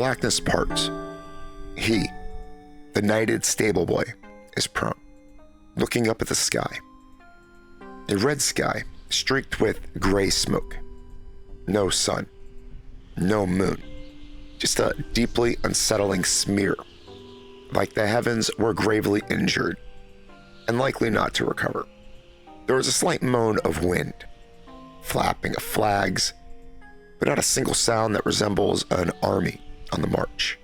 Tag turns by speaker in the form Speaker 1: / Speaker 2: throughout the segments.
Speaker 1: blackness parts. He, the knighted stable boy, is prone, looking up at the sky. A red sky streaked with gray smoke. No sun. No moon. Just a deeply unsettling smear, like the heavens were gravely injured and likely not to recover. There was a slight moan of wind, flapping of flags, but not a single sound that resembles an army on the march.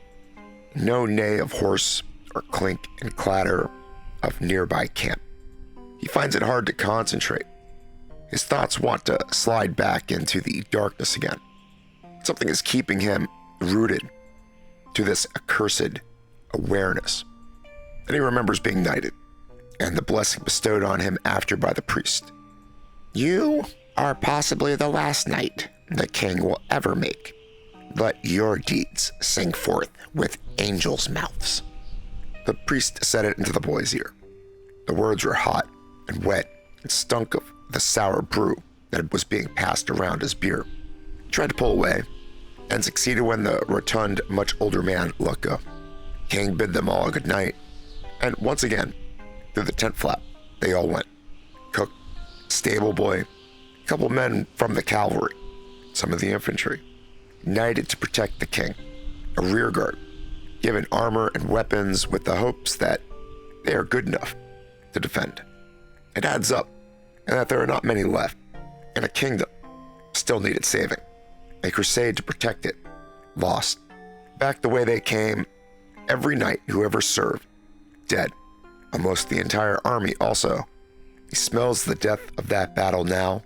Speaker 1: No neigh of horse or clink and clatter of nearby camp. He finds it hard to concentrate. His thoughts want to slide back into the darkness again. Something is keeping him rooted to this accursed awareness. Then he remembers being knighted and the blessing bestowed on him after by the priest. You are possibly the last knight the king will ever make. Let your deeds sing forth with angels' mouths. The priest said it into the boy's ear. The words were hot and wet and stunk of the sour brew that was being passed around as beer. He tried to pull away and succeeded when the rotund, much older man let go. King bid them all a good night, and once again, through the tent flap, they all went. Cook, stable boy, a couple men from the cavalry, some of the infantry, knighted to protect the king, a rear guard, given armor and weapons with the hopes that they are good enough to defend. It adds up, and that there are not many left, and a kingdom still needed saving. A crusade to protect it, lost. Back the way they came, every knight who ever served, dead. Almost the entire army also. He smells the death of that battle now.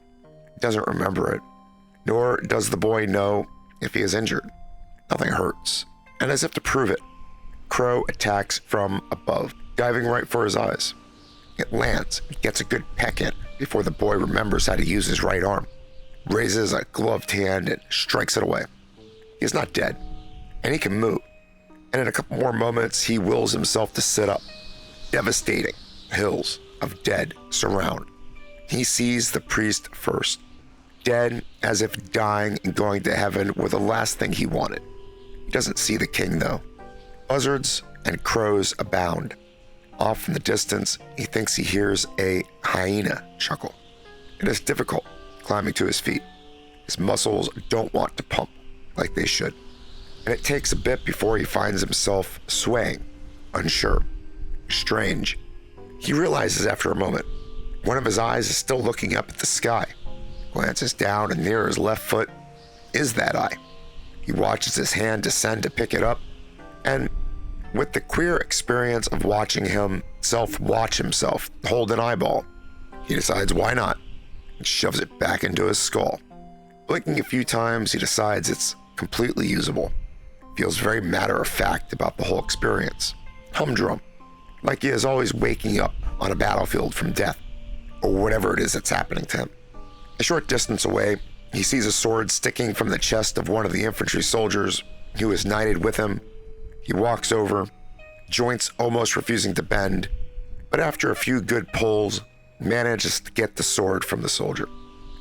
Speaker 1: He doesn't remember it, nor does the boy know if he is injured. Nothing hurts. And as if to prove it, Crow attacks from above, diving right for his eyes. It lands, he gets a good peck in before the boy remembers how to use his right arm, raises a gloved hand and strikes it away. He is not dead, and he can move. And in a couple more moments, he wills himself to sit up. Devastating hills of dead surround. He sees the priest first, dead as if dying and going to heaven were the last thing he wanted. He doesn't see the king, though. Buzzards and crows abound. Off in the distance, he thinks he hears a hyena chuckle. It is difficult climbing to his feet. His muscles don't want to pump like they should, and it takes a bit before he finds himself swaying, unsure, strange. He realizes after a moment, one of his eyes is still looking up at the sky, glances down and near his left foot is that eye. He watches his hand descend to pick it up, and with the queer experience of watching himself watch himself hold an eyeball, he decides why not, and shoves it back into his skull. Blinking a few times, he decides it's completely usable. Feels very matter-of-fact about the whole experience. Humdrum, like he is always waking up on a battlefield from death, or whatever it is that's happening to him. A short distance away, he sees a sword sticking from the chest of one of the infantry soldiers who is knighted with him. He walks over, joints almost refusing to bend, but after a few good pulls, manages to get the sword from the soldier.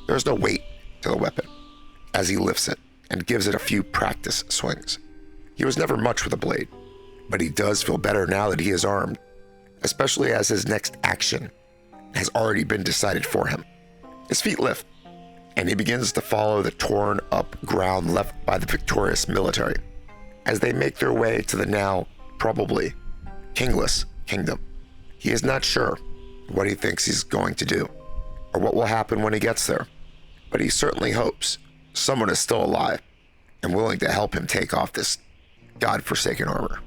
Speaker 1: There is no weight to the weapon as he lifts it and gives it a few practice swings. He was never much with a blade, but he does feel better now that he is armed, especially as his next action has already been decided for him. His feet lift, and he begins to follow the torn up ground left by the victorious military as they make their way to the now, probably, kingless kingdom. He is not sure what he thinks he's going to do, or what will happen when he gets there, but he certainly hopes someone is still alive and willing to help him take off this godforsaken armor.